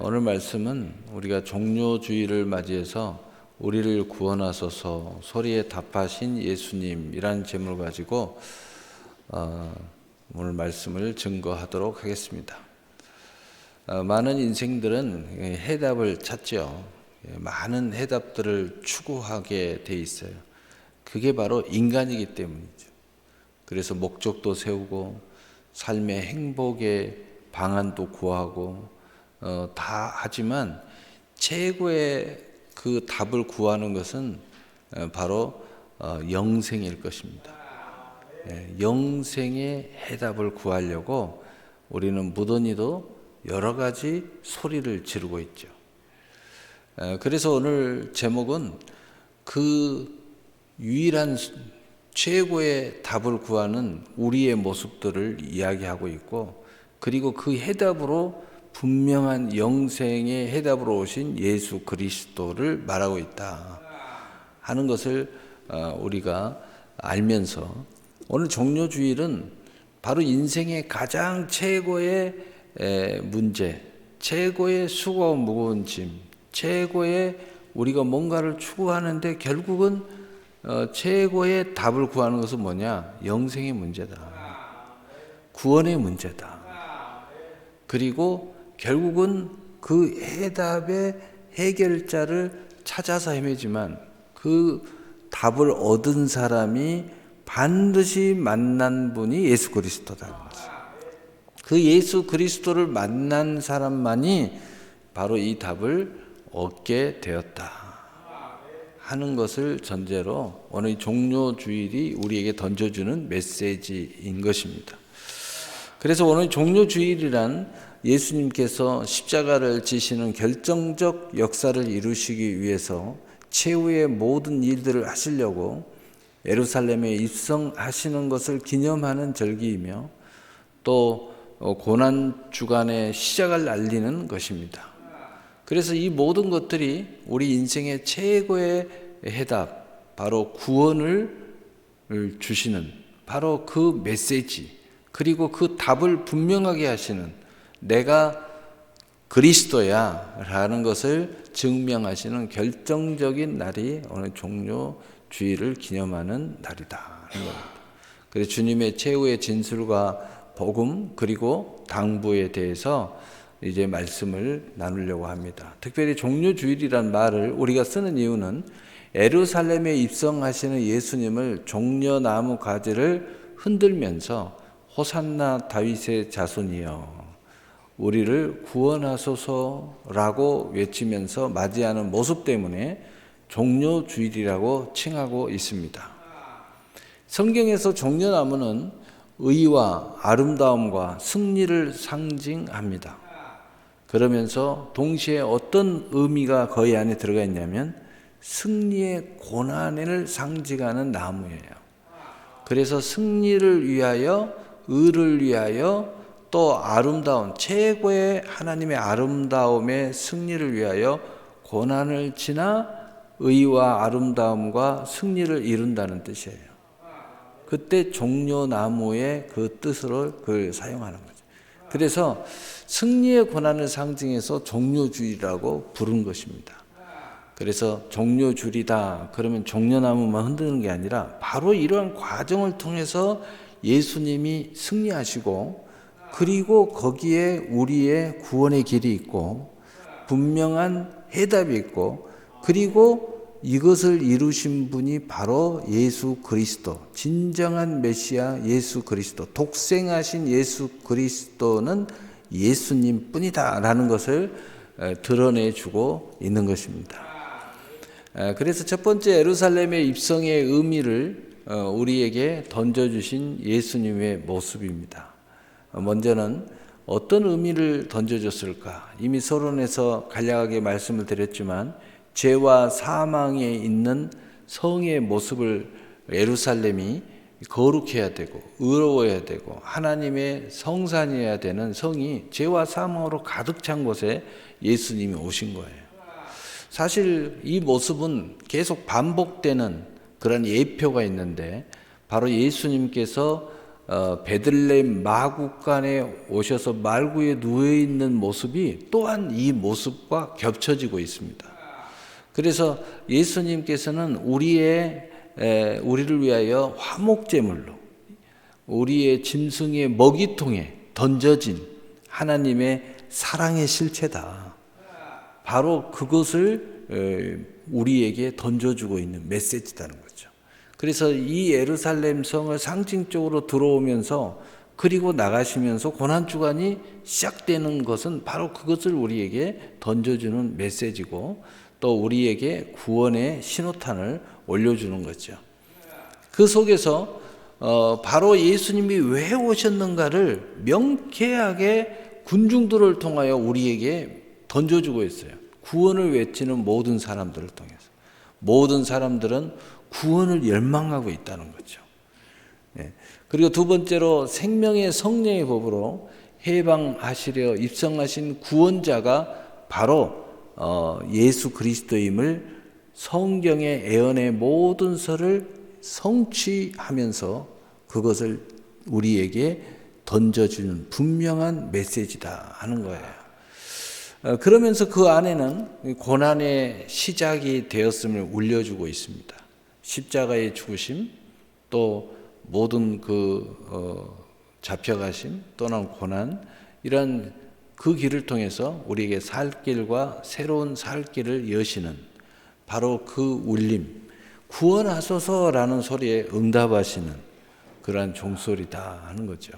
오늘 말씀은 우리가 종료주의를 맞이해서 우리를 구원하소서 소리에 답하신 예수님이라는 제목을 가지고 오늘 말씀을 증거하도록 하겠습니다. 많은 인생들은 해답을 찾죠. 많은 해답들을 추구하게 돼 있어요. 그게 바로 인간이기 때문이죠. 그래서 목적도 세우고 삶의 행복의 방안도 구하고 다 하지만 최고의 그 답을 구하는 것은 바로 영생일 것입니다. 영생의 해답을 구하려고 우리는 무던히도 여러 가지 소리를 지르고 있죠. 그래서 오늘 제목은 그 유일한 최고의 답을 구하는 우리의 모습들을 이야기하고 있고, 그리고 그 해답으로 분명한 영생의 해답으로 오신 예수 그리스도를 말하고 있다 하는 것을 우리가 알면서, 오늘 종료주일은 바로 인생의 가장 최고의 문제, 최고의 수고와 무거운 짐, 최고의 우리가 뭔가를 추구하는데 결국은 최고의 답을 구하는 것은 뭐냐? 영생의 문제다. 구원의 문제다. 그리고 결국은 그 해답의 해결자를 찾아서 헤매지만 그 답을 얻은 사람이 반드시 만난 분이 예수 그리스도다. 그 예수 그리스도를 만난 사람만이 바로 이 답을 얻게 되었다 하는 것을 전제로 오늘 종료주일이 우리에게 던져주는 메시지인 것입니다. 그래서 오늘 종료주일이란 예수님께서 십자가를 지시는 결정적 역사를 이루시기 위해서 최후의 모든 일들을 하시려고 예루살렘에 입성하시는 것을 기념하는 절기이며, 또 고난주간의 시작을 알리는 것입니다. 그래서 이 모든 것들이 우리 인생의 최고의 해답, 바로 구원을 주시는 바로 그 메시지, 그리고 그 답을 분명하게 하시는, 내가 그리스도야 라는 것을 증명하시는 결정적인 날이 오늘 종료주일을 기념하는 날이다 하는 겁니다. 그래서 주님의 최후의 진술과 복음, 그리고 당부에 대해서 이제 말씀을 나누려고 합니다. 특별히 종료주일이란 말을 우리가 쓰는 이유는 예루살렘에 입성하시는 예수님을 종려나무 가지를 흔들면서 호산나 다윗의 자손이여 우리를 구원하소서라고 외치면서 맞이하는 모습 때문에 종료주일이라고 칭하고 있습니다. 성경에서 종려나무는 의와 아름다움과 승리를 상징합니다. 그러면서 동시에 어떤 의미가 거의 안에 들어가 있냐면 승리의 고난을 상징하는 나무예요. 그래서 승리를 위하여, 의를 위하여, 또 아름다운 최고의 하나님의 아름다움의 승리를 위하여 고난을 지나 의와 아름다움과 승리를 이룬다는 뜻이에요. 그때 종려나무의 그 뜻으로 그걸 사용하는 거죠. 그래서 승리의 고난을 상징해서 종료주일이라고 부른 것입니다. 그래서 종료주일이다 그러면 종려나무만 흔드는 게 아니라 바로 이러한 과정을 통해서 예수님이 승리하시고, 그리고 거기에 우리의 구원의 길이 있고 분명한 해답이 있고, 그리고 이것을 이루신 분이 바로 예수 그리스도, 진정한 메시아 예수 그리스도, 독생하신 예수 그리스도는 예수님 뿐이다 라는 것을 드러내주고 있는 것입니다. 그래서 첫 번째 예루살렘의 입성의 의미를 우리에게 던져주신 예수님의 모습입니다. 먼저는 어떤 의미를 던져줬을까? 이미 서론에서 간략하게 말씀을 드렸지만 죄와 사망에 있는 성의 모습을 예루살렘이 거룩해야 되고 의로워야 되고 하나님의 성산이어야 되는 성이 죄와 사망으로 가득 찬 곳에 예수님이 오신 거예요. 사실 이 모습은 계속 반복되는 그런 예표가 있는데, 바로 예수님께서 베들레헴 마구간에 오셔서 말구에 누워 있는 모습이 또한 이 모습과 겹쳐지고 있습니다. 그래서 예수님께서는 우리를 위하여 화목제물로 우리의 짐승의 먹이통에 던져진 하나님의 사랑의 실체다. 바로 그것을 우리에게 던져주고 있는 메시지다는 거죠. 그래서 이 예루살렘 성을 상징적으로 들어오면서 그리고 나가시면서 고난주간이 시작되는 것은 바로 그것을 우리에게 던져주는 메시지고 또 우리에게 구원의 신호탄을 올려주는 거죠. 그 속에서 바로 예수님이 왜 오셨는가를 명쾌하게 군중들을 통하여 우리에게 던져주고 있어요. 구원을 외치는 모든 사람들을 통해서. 모든 사람들은 구원을 열망하고 있다는 거죠. 그리고 두 번째로 생명의 성령의 법으로 해방하시려 입성하신 구원자가 바로 예수 그리스도임을 성경의 예언의 모든 설을 성취하면서 그것을 우리에게 던져주는 분명한 메시지다 하는 거예요. 그러면서 그 안에는 고난의 시작이 되었음을 울려주고 있습니다. 십자가의 죽으심, 또 모든 잡혀가심 또는 고난, 이런 그 길을 통해서 우리에게 살 길과 새로운 살 길을 여시는 바로 그 울림, 구원하소서라는 소리에 응답하시는 그러한 종소리다 하는 거죠.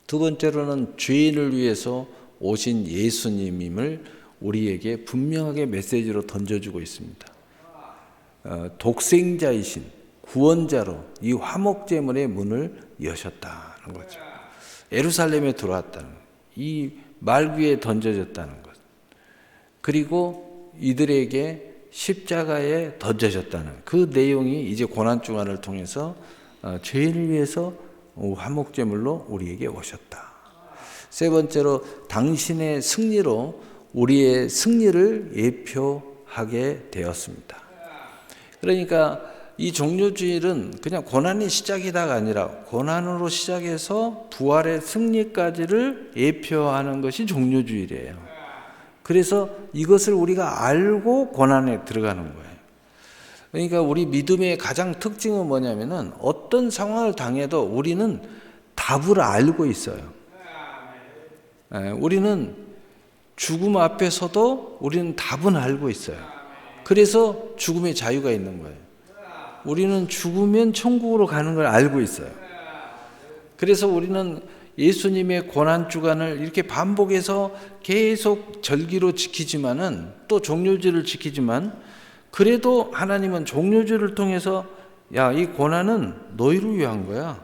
두 번째로는 죄인을 위해서 오신 예수님임을 우리에게 분명하게 메시지로 던져주고 있습니다. 독생자이신 구원자로 이 화목제물의 문을 여셨다는 거죠. 예루살렘에 들어왔다는 것, 이 말 위에 던져졌다는 것, 그리고 이들에게 십자가에 던져졌다는 그 내용이 이제 고난주간을 통해서 죄인을 위해서 화목제물로 우리에게 오셨다. 세 번째로 당신의 승리로 우리의 승리를 예표하게 되었습니다. 그러니까 이 종료주일은 그냥 고난이 시작이다가 아니라 고난으로 시작해서 부활의 승리까지를 예표하는 것이 종료주일이에요. 그래서 이것을 우리가 알고 고난에 들어가는 거예요. 그러니까 우리 믿음의 가장 특징은 뭐냐면은 어떤 상황을 당해도 우리는 답을 알고 있어요. 우리는 죽음 앞에서도 우리는 답은 알고 있어요. 그래서 죽음의 자유가 있는 거예요. 우리는 죽으면 천국으로 가는 걸 알고 있어요. 그래서 우리는 예수님의 고난주간을 이렇게 반복해서 계속 절기로 지키지만은 또 종료주를 지키지만 그래도 하나님은 종료주를 통해서 야, 이 고난은 너희를 위한 거야.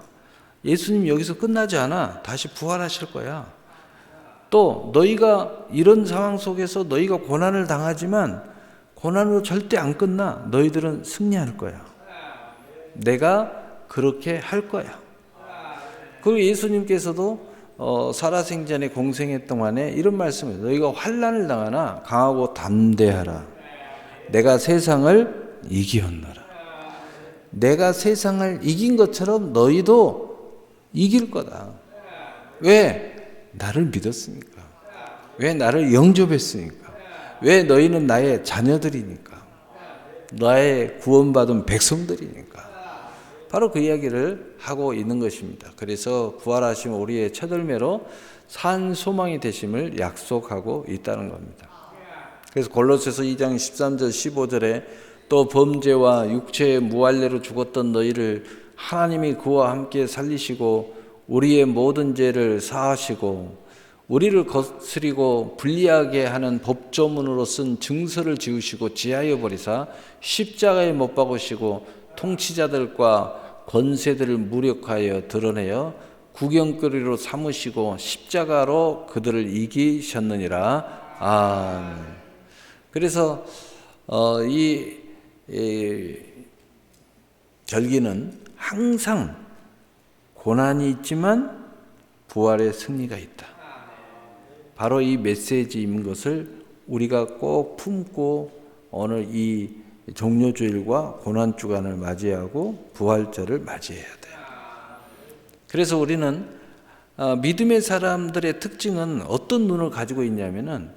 예수님 여기서 끝나지 않아. 다시 부활하실 거야. 또 너희가 이런 상황 속에서 너희가 고난을 당하지만 고난으로 절대 안 끝나. 너희들은 승리할 거야. 내가 그렇게 할 거야. 그리고 예수님께서도 살아생전에 공생애 동안에 이런 말씀을 너희가 환난을 당하나 강하고 담대하라. 내가 세상을 이기었노라. 내가 세상을 이긴 것처럼 너희도 이길 거다. 왜? 나를 믿었으니까. 왜? 나를 영접했으니까. 왜? 너희는 나의 자녀들이니까. 나의 구원받은 백성들이니까. 바로 그 이야기를 하고 있는 것입니다. 그래서 부활하신 우리의 첫 열매로 산 소망이 되심을 약속하고 있다는 겁니다. 그래서 골로새서 2장 13절 15절에 또 범죄와 육체의 무할례로 죽었던 너희를 하나님이 그와 함께 살리시고 우리의 모든 죄를 사하시고 우리를 거스리고 불리하게 하는 법조문으로 쓴 증서를 지우시고 지하여 버리사 십자가에 못 박으시고 통치자들과 권세들을 무력하여 드러내어 구경거리로 삼으시고 십자가로 그들을 이기셨느니라. 아멘. 그래서 이 절기는 항상 고난이 있지만 부활의 승리가 있다. 바로 이 메시지인 것을 우리가 꼭 품고 오늘 이 종료주일과 고난주간을 맞이하고 부활절을 맞이해야 돼요. 그래서 우리는 믿음의 사람들의 특징은 어떤 눈을 가지고 있냐면은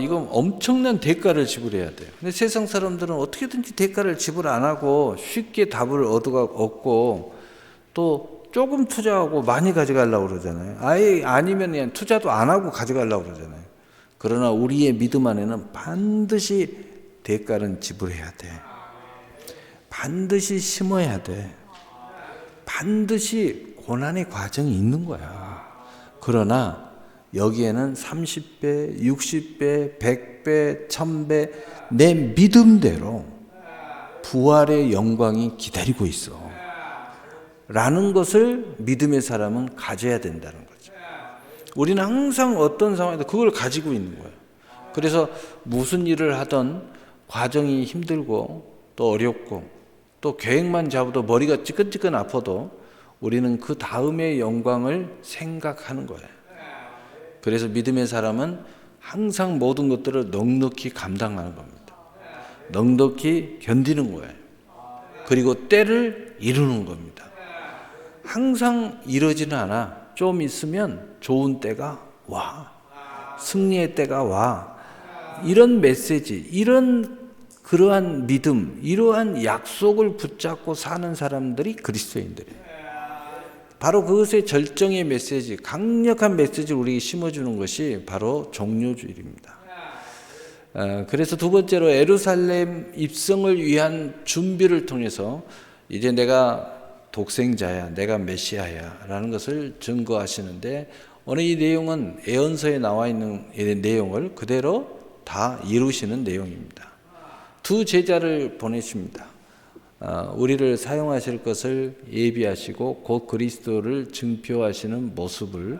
이건 엄청난 대가를 지불해야 돼요. 근데 세상 사람들은 어떻게든지 대가를 지불 안 하고 쉽게 답을 얻고 또 조금 투자하고 많이 가져가려고 그러잖아요. 아예 아니면 그냥 투자도 안 하고 가져가려고 그러잖아요. 그러나 우리의 믿음 안에는 반드시 대가는 지불해야 돼. 반드시 심어야 돼. 반드시 고난의 과정이 있는 거야. 그러나 여기에는 30배, 60배, 100배, 1000배 내 믿음대로 부활의 영광이 기다리고 있어. 라는 것을 믿음의 사람은 가져야 된다는 거죠. 우리는 항상 어떤 상황에서 그걸 가지고 있는 거예요. 그래서 무슨 일을 하던 과정이 힘들고 또 어렵고 또 계획만 잡아도 머리가 찌끈찌끈 아파도 우리는 그 다음의 영광을 생각하는 거예요. 그래서 믿음의 사람은 항상 모든 것들을 넉넉히 감당하는 겁니다. 넉넉히 견디는 거예요. 그리고 때를 이루는 겁니다. 항상 이러지는 않아. 좀 있으면 좋은 때가 와. 승리의 때가 와. 이런 메시지, 그러한 믿음, 이러한 약속을 붙잡고 사는 사람들이 그리스도인들이에요. 바로 그것의 절정의 메시지, 강력한 메시지를 우리에게 심어주는 것이 바로 종료주일입니다. 그래서 두 번째로 예루살렘 입성을 위한 준비를 통해서 이제 내가 독생자야, 내가 메시아야 라는 것을 증거하시는데 오늘 이 내용은 예언서에 나와 있는 내용을 그대로 다 이루시는 내용입니다. 두 제자를 보내십니다. 우리를 사용하실 것을 예비하시고 곧 그리스도를 증표하시는 모습을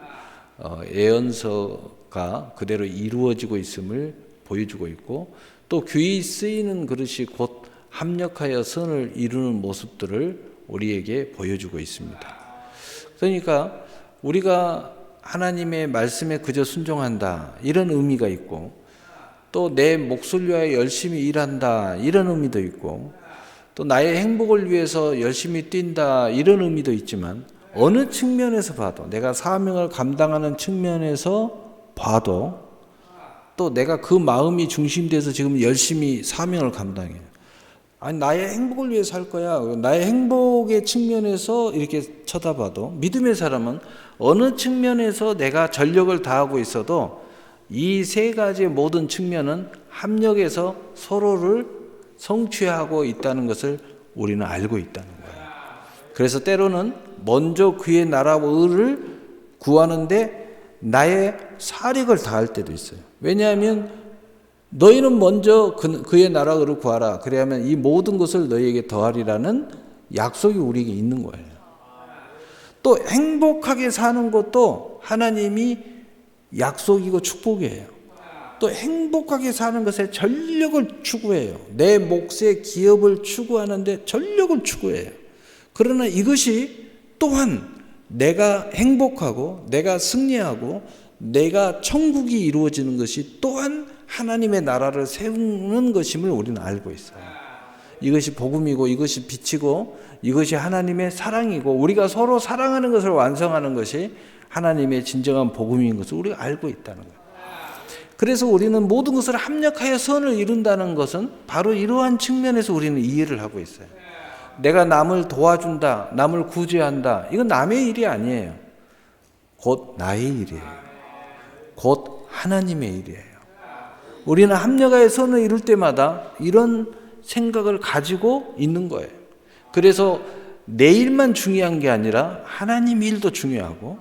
예언서가 그대로 이루어지고 있음을 보여주고 있고 또 귀히 쓰이는 그릇이 곧 합력하여 선을 이루는 모습들을 우리에게 보여주고 있습니다. 그러니까 우리가 하나님의 말씀에 그저 순종한다 이런 의미가 있고 또 내 몫을 위하여 열심히 일한다 이런 의미도 있고 또 나의 행복을 위해서 열심히 뛴다 이런 의미도 있지만 어느 측면에서 봐도 내가 사명을 감당하는 측면에서 봐도 또 내가 그 마음이 중심돼서 지금 열심히 사명을 감당해요. 아니 나의 행복을 위해서 할 거야. 나의 행복의 측면에서 이렇게 쳐다봐도 믿음의 사람은 어느 측면에서 내가 전력을 다하고 있어도 이 세 가지의 모든 측면은 합력해서 서로를 성취하고 있다는 것을 우리는 알고 있다는 거예요. 그래서 때로는 먼저 그의 나라와 의를 구하는데 나의 사력을 다할 때도 있어요. 왜냐하면 너희는 먼저 그의 나라와 의를 구하라. 그래야만 이 모든 것을 너희에게 더하리라는 약속이 우리에게 있는 거예요. 또 행복하게 사는 것도 하나님이 약속이고 축복이에요. 또 행복하게 사는 것에 전력을 추구해요. 내 몫의 기업을 추구하는데 전력을 추구해요. 그러나 이것이 또한 내가 행복하고 내가 승리하고 내가 천국이 이루어지는 것이 또한 하나님의 나라를 세우는 것임을 우리는 알고 있어요. 이것이 복음이고 이것이 빛이고 이것이 하나님의 사랑이고 우리가 서로 사랑하는 것을 완성하는 것이 하나님의 진정한 복음인 것을 우리가 알고 있다는 거예요. 그래서 우리는 모든 것을 합력하여 선을 이룬다는 것은 바로 이러한 측면에서 우리는 이해를 하고 있어요. 내가 남을 도와준다, 남을 구제한다. 이건 남의 일이 아니에요. 곧 나의 일이에요. 곧 하나님의 일이에요. 우리는 합력하여 선을 이룰 때마다 이런 생각을 가지고 있는 거예요. 그래서 내 일만 중요한 게 아니라 하나님 일도 중요하고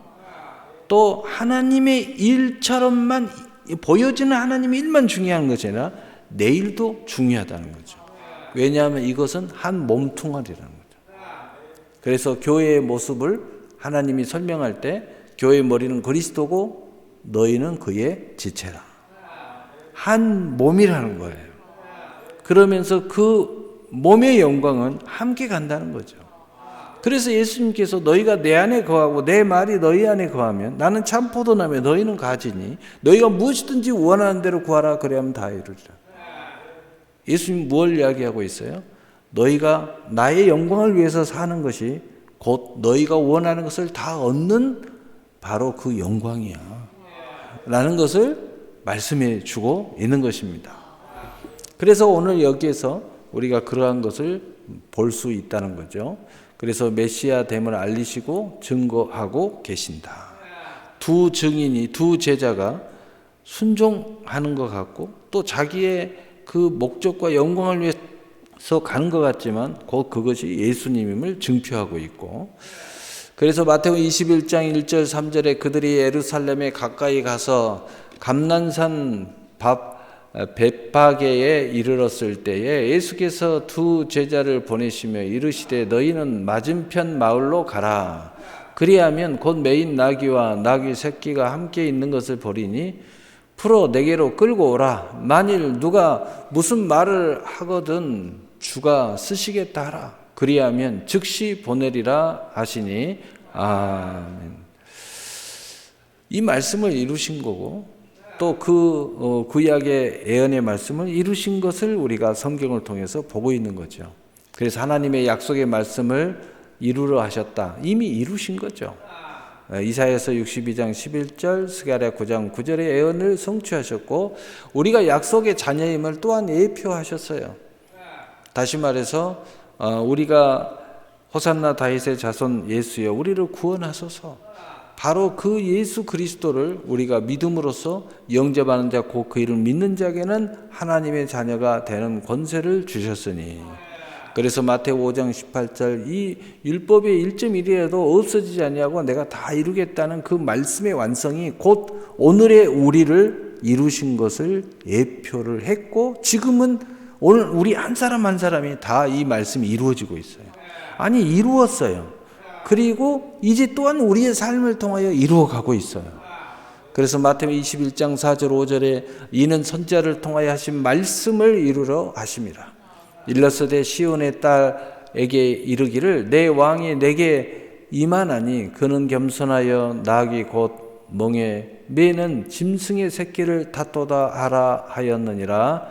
또 하나님의 일처럼만 보여지는 하나님의 일만 중요한 것이 아니라 내 일도 중요하다는 거죠. 왜냐하면 이것은 한 몸뚱아리라는 거죠. 그래서 교회의 모습을 하나님이 설명할 때 교회의 머리는 그리스도고 너희는 그의 지체라. 한 몸이라는 거예요. 그러면서 그 몸의 영광은 함께 간다는 거죠. 그래서 예수님께서 너희가 내 안에 거하고 내 말이 너희 안에 거하면 나는 참 포도나무에 너희는 가지니 너희가 무엇이든지 원하는 대로 구하라 그래야만 다 이루리라. 예수님 무엇을 이야기하고 있어요? 너희가 나의 영광을 위해서 사는 것이 곧 너희가 원하는 것을 다 얻는 바로 그 영광이야 라는 것을 말씀해 주고 있는 것입니다. 그래서 오늘 여기에서 우리가 그러한 것을 볼 수 있다는 거죠. 그래서 메시아 됨을 알리시고 증거하고 계신다. 두 증인이, 두 제자가 순종하는 것 같고 또 자기의 그 목적과 영광을 위해서 가는 것 같지만 곧 그것이 예수님임을 증표하고 있고, 그래서 마태복음 21장 1절 3절에 그들이 예루살렘에 가까이 가서 감난산 벳파게에 이르렀을 때에 예수께서 두 제자를 보내시며 이르시되 너희는 맞은편 마을로 가라. 그리하면 곧 매인 나귀와 나귀 새끼가 함께 있는 것을 보리니 풀어 내게로 끌고 오라. 만일 누가 무슨 말을 하거든 주가 쓰시겠다 하라. 그리하면 즉시 보내리라 하시니 아멘. 이 말씀을 이루신 거고 또 그 구약의 예언의 말씀을 이루신 것을 우리가 성경을 통해서 보고 있는 거죠. 그래서 하나님의 약속의 말씀을 이루려 하셨다. 이미 이루신 거죠. 이사야서 62장 11절, 스가랴 9장 9절의 예언을 성취하셨고 우리가 약속의 자녀임을 또한 예표하셨어요. 다시 말해서 우리가 호산나 다윗의 자손 예수여 우리를 구원하소서. 바로 그 예수 그리스도를 우리가 믿음으로써 영접하는 자 곧 그 이름을 믿는 자에게는 하나님의 자녀가 되는 권세를 주셨으니. 그래서 마태복음 5장 18절 이 율법의 1.1이라도 없어지지 아니하고 내가 다 이루겠다는 그 말씀의 완성이 곧 오늘의 우리를 이루신 것을 예표를 했고 지금은 오늘 우리 한 사람 한 사람이 다 이 말씀이 이루어지고 있어요. 아니 이루었어요. 그리고 이제 또한 우리의 삶을 통하여 이루어가고 있어요. 그래서 마태복음 21장 4절 5절에 이는 선지자를 통하여 하신 말씀을 이루러 하심이라. 일러스되 시온의 딸에게 이르기를 내 왕이 내게 임하나니 그는 겸손하여 나귀 곧 멍에 매는 짐승의 새끼를 탓도다 하라 하였느니라.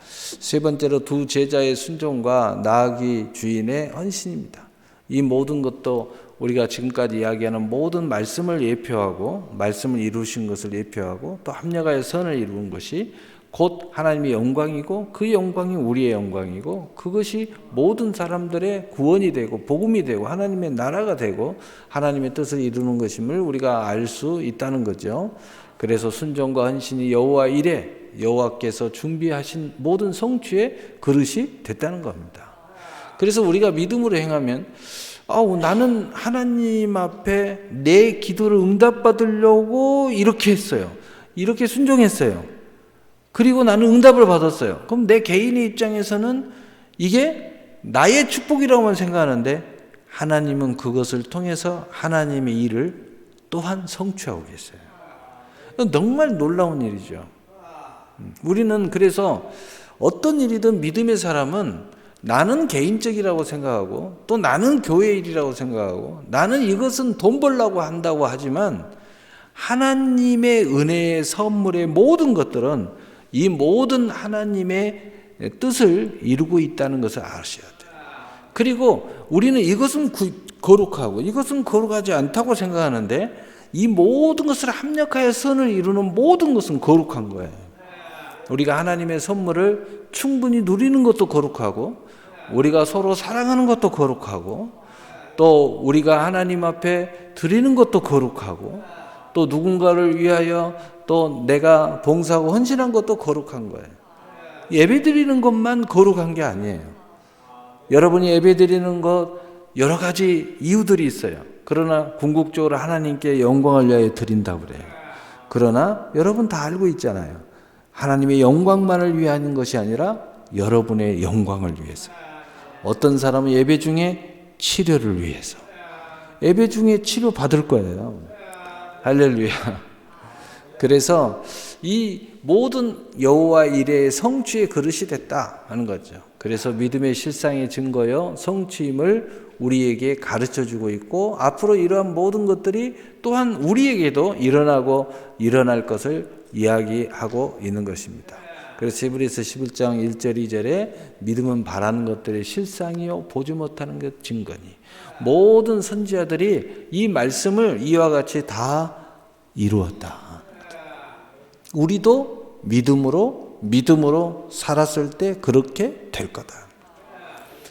세 번째로 두 제자의 순종과 나귀 주인의 헌신입니다. 이 모든 것도 우리가 지금까지 이야기하는 모든 말씀을 예표하고 말씀을 이루신 것을 예표하고 또 합력하여 선을 이루는 것이 곧 하나님의 영광이고 그 영광이 우리의 영광이고 그것이 모든 사람들의 구원이 되고 복음이 되고 하나님의 나라가 되고 하나님의 뜻을 이루는 것임을 우리가 알 수 있다는 거죠. 그래서 순종과 헌신이 여호와 이레 여호와께서 준비하신 모든 성취의 그릇이 됐다는 겁니다. 그래서 우리가 믿음으로 행하면 나는 하나님 앞에 내 기도를 응답받으려고 이렇게 했어요. 이렇게 순종했어요. 그리고 나는 응답을 받았어요. 그럼 내 개인의 입장에서는 이게 나의 축복이라고만 생각하는데 하나님은 그것을 통해서 하나님의 일을 또한 성취하고 계세요. 정말 놀라운 일이죠. 우리는 그래서 어떤 일이든 믿음의 사람은 나는 개인적이라고 생각하고 또 나는 교회 일이라고 생각하고 나는 이것은 돈 벌려고 한다고 하지만 하나님의 은혜의 선물의 모든 것들은 이 모든 하나님의 뜻을 이루고 있다는 것을 아셔야 돼요. 그리고 우리는 이것은 거룩하고 이것은 거룩하지 않다고 생각하는데 이 모든 것을 합력하여 선을 이루는 모든 것은 거룩한 거예요. 우리가 하나님의 선물을 충분히 누리는 것도 거룩하고 우리가 서로 사랑하는 것도 거룩하고 또 우리가 하나님 앞에 드리는 것도 거룩하고 또 누군가를 위하여 또 내가 봉사하고 헌신한 것도 거룩한 거예요. 예배 드리는 것만 거룩한 게 아니에요. 여러분이 예배 드리는 것 여러 가지 이유들이 있어요. 그러나 궁극적으로 하나님께 영광을 위하여 드린다고 그래요. 그러나 여러분 다 알고 있잖아요. 하나님의 영광만을 위한 것이 아니라 여러분의 영광을 위해서. 어떤 사람은 예배 중에 치료를 위해서. 예배 중에 치료 받을 거예요. 할렐루야. 그래서 이 모든 여호와 이레의 성취의 그릇이 됐다 하는 거죠. 그래서 믿음의 실상의 증거요 성취임을 우리에게 가르쳐주고 있고 앞으로 이러한 모든 것들이 또한 우리에게도 일어나고 일어날 것을 이야기하고 있는 것입니다. 그래서 히브리서 11장 1절 2절에 믿음은 바라는 것들의 실상이요 보지 못하는 것 증거니. 모든 선지자들이 이 말씀을 이와 같이 다 이루었다. 우리도 믿음으로 살았을 때 그렇게 될 거다.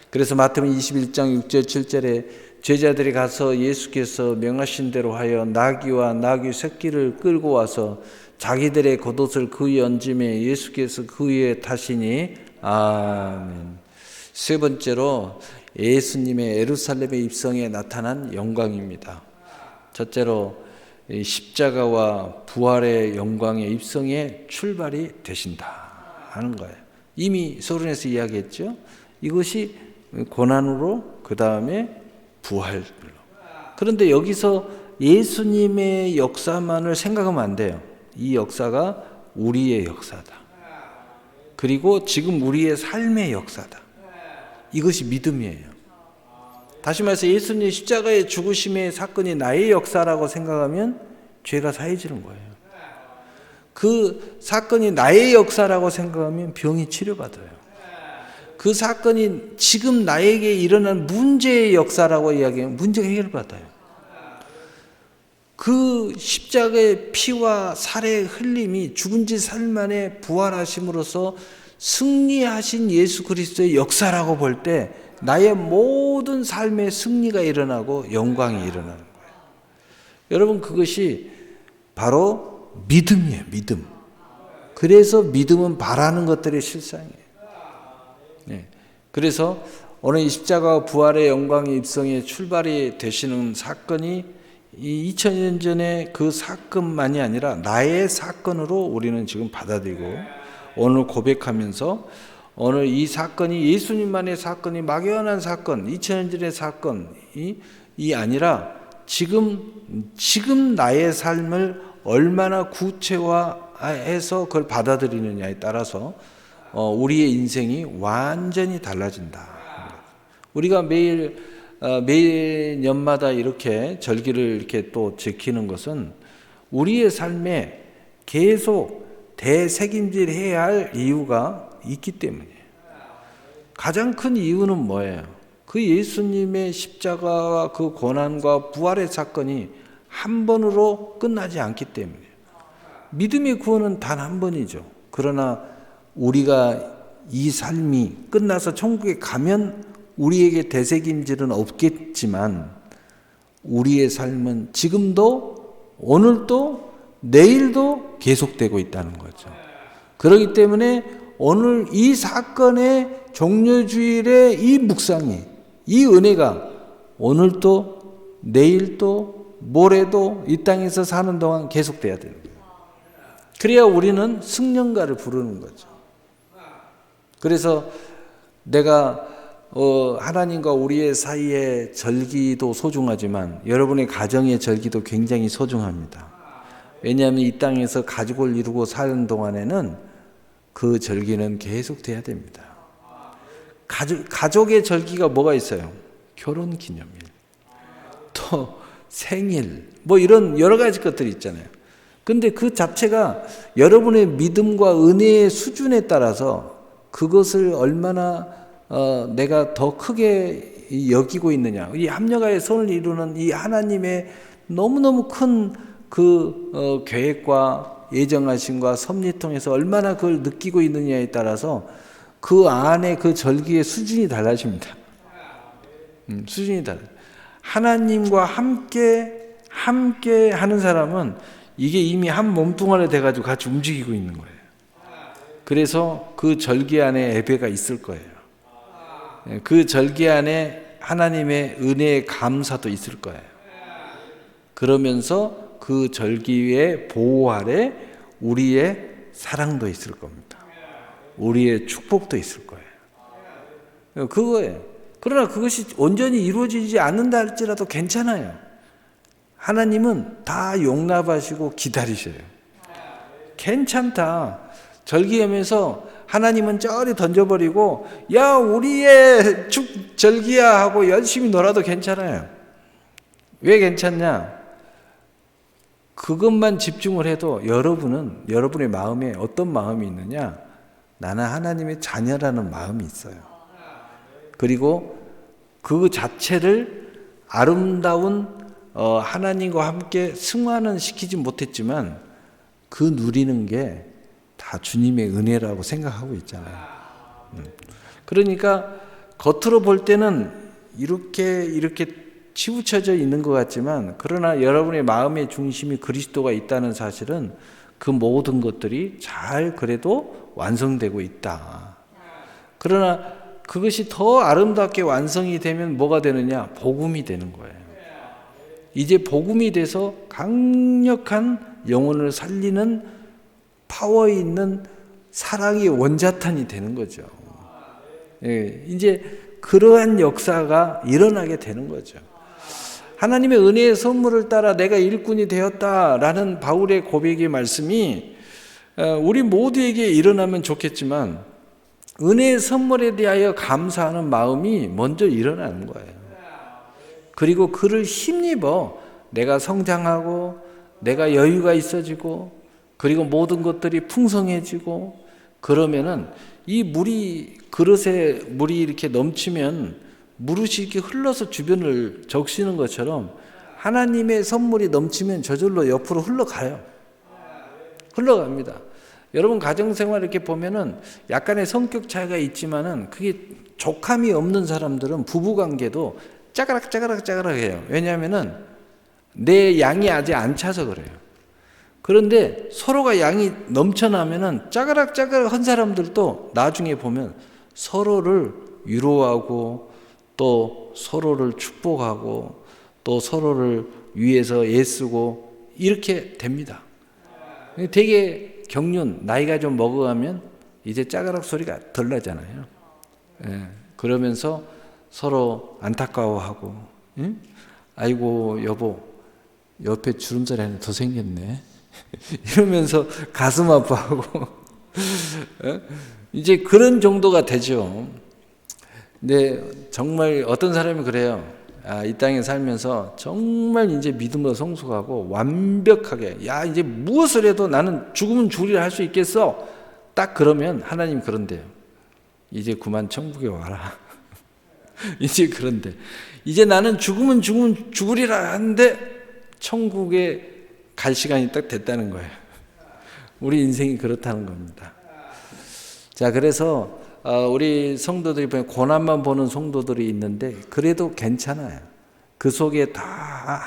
그래서 마태복음 21장 6절 7절에 제자들이 가서 예수께서 명하신 대로 하여 나귀와 나귀 새끼를 끌고 와서 자기들의 겉옷을 그 위에 얹음에 예수께서 그 위에 타시니 아멘. 세 번째로 예수님의 예루살렘의 입성에 나타난 영광입니다. 첫째로 십자가와 부활의 영광의 입성에 출발이 되신다 하는 거예요. 이미 서론에서 이야기했죠. 이것이 고난으로 그 다음에 부활로. 그런데 여기서 예수님의 역사만을 생각하면 안 돼요. 이 역사가 우리의 역사다. 그리고 지금 우리의 삶의 역사다. 이것이 믿음이에요. 다시 말해서 예수님 십자가의 죽으심의 사건이 나의 역사라고 생각하면 죄가 사해지는 거예요. 그 사건이 나의 역사라고 생각하면 병이 치료받아요. 그 사건이 지금 나에게 일어난 문제의 역사라고 이야기하면 문제가 해결받아요. 그 십자가의 피와 살의 흘림이 죽은 지 사흘 만에 부활하심으로써 승리하신 예수 그리스도의 역사라고 볼 때 나의 모든 삶의 승리가 일어나고 영광이 일어나는 거예요. 여러분, 그것이 바로 믿음이에요. 믿음. 그래서 믿음은 바라는 것들의 실상이에요. 네. 그래서 오늘 이 십자가와 부활의 영광의 입성에 출발이 되시는 사건이 이 2000년 전에 그 사건만이 아니라 나의 사건으로 우리는 지금 받아들이고 오늘 고백하면서 오늘 이 사건이 예수님만의 사건이 막연한 사건, 2000년 전의 사건이 아니라 지금 나의 삶을 얼마나 구체화해서 그걸 받아들이느냐에 따라서 우리의 인생이 완전히 달라진다. 우리가 매일 년마다 이렇게 절기를 이렇게 또 지키는 것은 우리의 삶에 계속 대책임질해야 할 이유가 있기 때문이에요. 가장 큰 이유는 뭐예요? 그 예수님의 십자가와 그 고난과 부활의 사건이 한 번으로 끝나지 않기 때문이에요. 믿음의 구원은 단 한 번이죠. 그러나 우리가 이 삶이 끝나서 천국에 가면 우리에게 대책임질은 없겠지만 우리의 삶은 지금도 오늘도 내일도 계속되고 있다는 거죠. 그렇기 때문에 오늘 이 사건의 종료주일의 이 묵상이, 이 은혜가 오늘도 내일도 모레도 이 땅에서 사는 동안 계속돼야 되는 거예요. 그래야 우리는 승령가를 부르는 거죠. 그래서 내가 하나님과 우리의 사이의 절기도 소중하지만 여러분의 가정의 절기도 굉장히 소중합니다. 왜냐하면 이 땅에서 가족을 이루고 사는 동안에는 그 절기는 계속돼야 됩니다. 가족의 절기가 뭐가 있어요? 결혼기념일, 또 생일, 뭐 이런 여러 가지 것들이 있잖아요. 근데 그 자체가 여러분의 믿음과 은혜의 수준에 따라서 그것을 얼마나 내가 더 크게 여기고 있느냐, 이 합력하여 선을 이루는 이 하나님의 너무너무 큰 그 계획과 예정하심과 섭리 통해서 얼마나 그걸 느끼고 있느냐에 따라서 그 안에 그 절기의 수준이 달라집니다. 수준이 달라요. 하나님과 함께 하는 사람은 이게 이미 한 몸뚱아리 돼가지고 같이 움직이고 있는 거예요. 그래서 그 절기 안에 예배가 있을 거예요. 그 절기 안에 하나님의 은혜의 감사도 있을 거예요. 그러면서 그 절기의 보호 아래 우리의 사랑도 있을 겁니다. 우리의 축복도 있을 거예요. 그거예요. 그러나 그것이 온전히 이루어지지 않는다 할지라도 괜찮아요. 하나님은 다 용납하시고 기다리셔요. 괜찮다. 절기하면서 하나님은 저리 던져버리고 야 우리의 절기야 하고 열심히 놀아도 괜찮아요. 왜 괜찮냐? 그것만 집중을 해도 여러분의 마음에 어떤 마음이 있느냐? 나는 하나님의 자녀라는 마음이 있어요. 그리고 그 자체를 아름다운 하나님과 함께 승화는 시키지 못했지만 그 누리는 게 다 주님의 은혜라고 생각하고 있잖아요. 그러니까 겉으로 볼 때는 이렇게 치우쳐져 있는 것 같지만, 그러나 여러분의 마음의 중심이 그리스도가 있다는 사실은 그 모든 것들이 잘 그래도 완성되고 있다. 그러나 그것이 더 아름답게 완성이 되면 뭐가 되느냐? 복음이 되는 거예요. 이제 복음이 돼서 강력한 영혼을 살리는 파워 있는 사랑의 원자탄이 되는 거죠. 예, 이제 그러한 역사가 일어나게 되는 거죠. 하나님의 은혜의 선물을 따라 내가 일꾼이 되었다라는 바울의 고백의 말씀이 우리 모두에게 일어나면 좋겠지만, 은혜의 선물에 대하여 감사하는 마음이 먼저 일어나는 거예요. 그리고 그를 힘입어 내가 성장하고 내가 여유가 있어지고 그리고 모든 것들이 풍성해지고, 그러면은 이 그릇에 물이 이렇게 넘치면 물이 이렇게 흘러서 주변을 적시는 것처럼 하나님의 선물이 넘치면 저절로 옆으로 흘러갑니다. 여러분 가정생활 이렇게 보면은 약간의 성격 차이가 있지만은 그게 족함이 없는 사람들은 부부관계도 짜가락해요. 왜냐하면은 내 양이 아직 안 차서 그래요. 그런데 서로가 양이 넘쳐나면은 짜가락한 사람들도 나중에 보면 서로를 위로하고 또 서로를 축복하고 또 서로를 위해서 애쓰고 이렇게 됩니다. 되게 나이가 좀 먹어가면 이제 짜가락 소리가 덜 나잖아요. 그러면서 서로 안타까워하고, 응? 아이고 여보 옆에 주름살이 하나 더 생겼네 이러면서 가슴 아파하고 이제 그런 정도가 되죠. 근데 정말 어떤 사람이 그래요. 이 땅에 살면서 정말 이제 믿음으로 성숙하고 완벽하게 이제 무엇을 해도 나는 죽으면 죽으리라 할 수 있겠어. 딱 그러면 하나님 그런데요. 이제 그만 천국에 와라. 이제 그런데 이제 나는 죽으면 죽으리라 하는데 천국에 갈 시간이 딱 됐다는 거예요. 우리 인생이 그렇다는 겁니다. 자, 그래서 우리 성도들이 보면 고난만 보는 성도들이 있는데 그래도 괜찮아요. 그 속에 다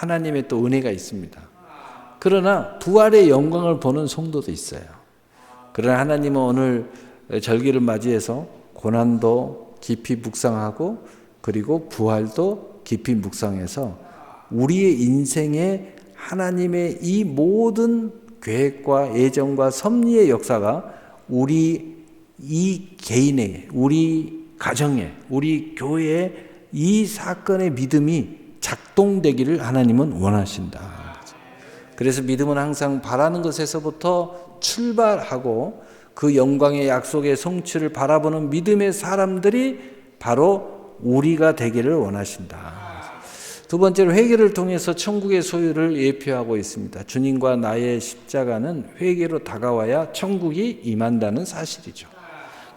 하나님의 또 은혜가 있습니다. 그러나 부활의 영광을 보는 성도도 있어요. 그러나 하나님은 오늘 절기를 맞이해서 고난도 깊이 묵상하고 그리고 부활도 깊이 묵상해서 우리의 인생에 하나님의 이 모든 계획과 예정과 섭리의 역사가 우리 이 개인의, 우리 가정의, 우리 교회의 이 사건의 믿음이 작동되기를 하나님은 원하신다. 그래서 믿음은 항상 바라는 것에서부터 출발하고 그 영광의 약속의 성취를 바라보는 믿음의 사람들이 바로 우리가 되기를 원하신다. 두 번째로 회개를 통해서 천국의 소유를 예표하고 있습니다. 주님과 나의 십자가는 회개로 다가와야 천국이 임한다는 사실이죠.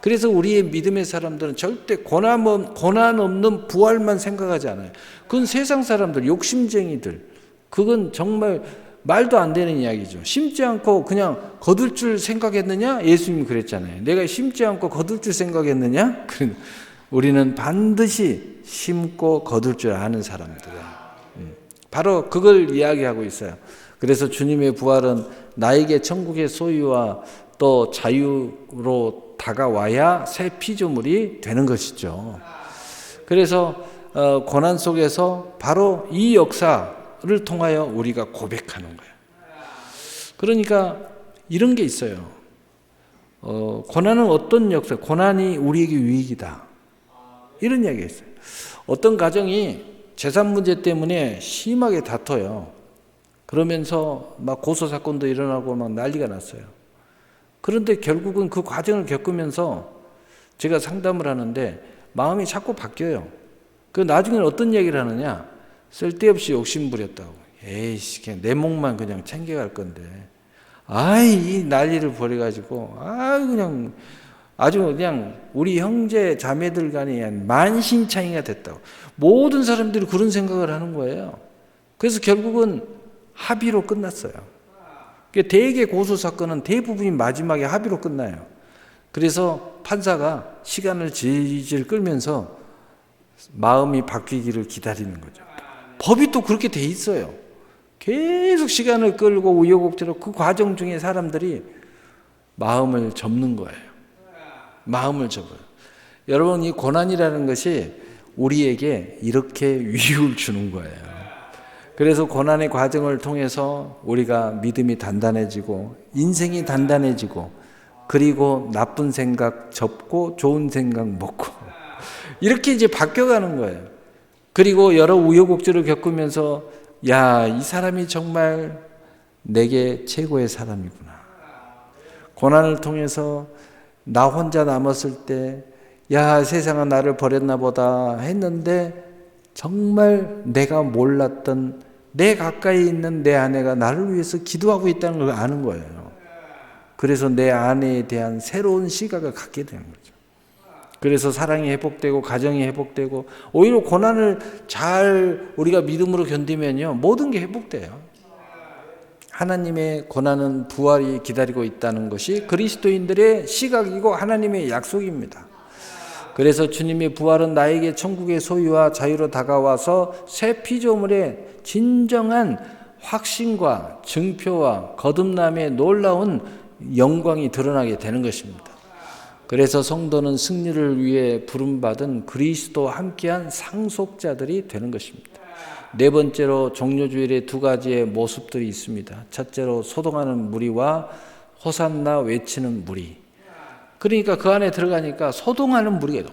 그래서 우리의 믿음의 사람들은 절대 고난 없는 부활만 생각하지 않아요. 그건 세상 사람들, 욕심쟁이들, 그건 정말 말도 안 되는 이야기죠. 심지 않고 그냥 거둘 줄 생각했느냐? 예수님이 그랬잖아요. 내가 심지 않고 거둘 줄 생각했느냐? 우리는 반드시 심고 거둘 줄 아는 사람들이에요. 바로 그걸 이야기하고 있어요. 그래서 주님의 부활은 나에게 천국의 소유와 또 자유로 다가와야 새 피조물이 되는 것이죠. 그래서 고난 속에서 바로 이 역사를 통하여 우리가 고백하는 거예요. 그러니까 이런 게 있어요. 고난은 어떤 역사? 고난이 우리에게 유익이다. 이런 이야기가 있어요. 어떤 가정이 재산 문제 때문에 심하게 다퉈요. 그러면서 막 고소 사건도 일어나고 막 난리가 났어요. 그런데 결국은 그 과정을 겪으면서 제가 상담을 하는데 마음이 자꾸 바뀌어요. 그 나중에는 어떤 얘기를 하느냐? 쓸데없이 욕심 부렸다고. 에이씨, 그냥 내 몫만 그냥 챙겨갈 건데. 이 난리를 벌여가지고, 그냥 아주 그냥 우리 형제 자매들 간에 만신창이가 됐다고. 모든 사람들이 그런 생각을 하는 거예요. 그래서 결국은 합의로 끝났어요. 대개 고소 사건은 대부분이 마지막에 합의로 끝나요. 그래서 판사가 시간을 질질 끌면서 마음이 바뀌기를 기다리는 거죠. 법이 또 그렇게 돼 있어요. 계속 시간을 끌고 우여곡절로 그 과정 중에 사람들이 마음을 접는 거예요. 마음을 접어요. 여러분, 이 고난이라는 것이 우리에게 이렇게 위임을 주는 거예요. 그래서 고난의 과정을 통해서 우리가 믿음이 단단해지고 인생이 단단해지고 그리고 나쁜 생각 접고 좋은 생각 먹고 이렇게 이제 바뀌어가는 거예요. 그리고 여러 우여곡절을 겪으면서 야, 이 사람이 정말 내게 최고의 사람이구나. 고난을 통해서 나 혼자 남았을 때 야, 세상은 나를 버렸나 보다 했는데 정말 내가 몰랐던 내 가까이 있는 내 아내가 나를 위해서 기도하고 있다는 걸 아는 거예요. 그래서 내 아내에 대한 새로운 시각을 갖게 되는 거죠. 그래서 사랑이 회복되고 가정이 회복되고 오히려 고난을 잘 우리가 믿음으로 견디면요 모든 게 회복돼요. 하나님의 고난은 부활이 기다리고 있다는 것이 그리스도인들의 시각이고 하나님의 약속입니다. 그래서 주님의 부활은 나에게 천국의 소유와 자유로 다가와서 새 피조물의 진정한 확신과 증표와 거듭남의 놀라운 영광이 드러나게 되는 것입니다. 그래서 성도는 승리를 위해 부름받은 그리스도와 함께한 상속자들이 되는 것입니다. 네 번째로 종료주일에 두 가지의 모습들이 있습니다. 첫째로 소동하는 무리와 호산나 외치는 무리. 그러니까 그 안에 들어가니까 소동하는 무리가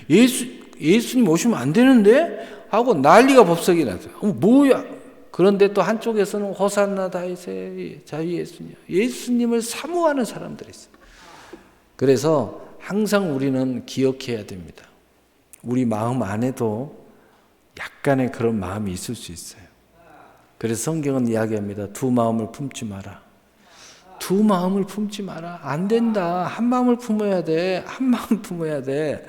예수님 오시면 안 되는데? 하고 난리가 법석이 났어요. 뭐야? 그런데 또 한쪽에서는 호산나 다윗의 자유 예수님을 사모하는 사람들이 있어요. 그래서 항상 우리는 기억해야 됩니다. 우리 마음 안에도 약간의 그런 마음이 있을 수 있어요. 그래서 성경은 이야기합니다. 두 마음을 품지 마라. 두 마음을 품지 마라. 안 된다. 한 마음을 품어야 돼. 한 마음을 품어야 돼.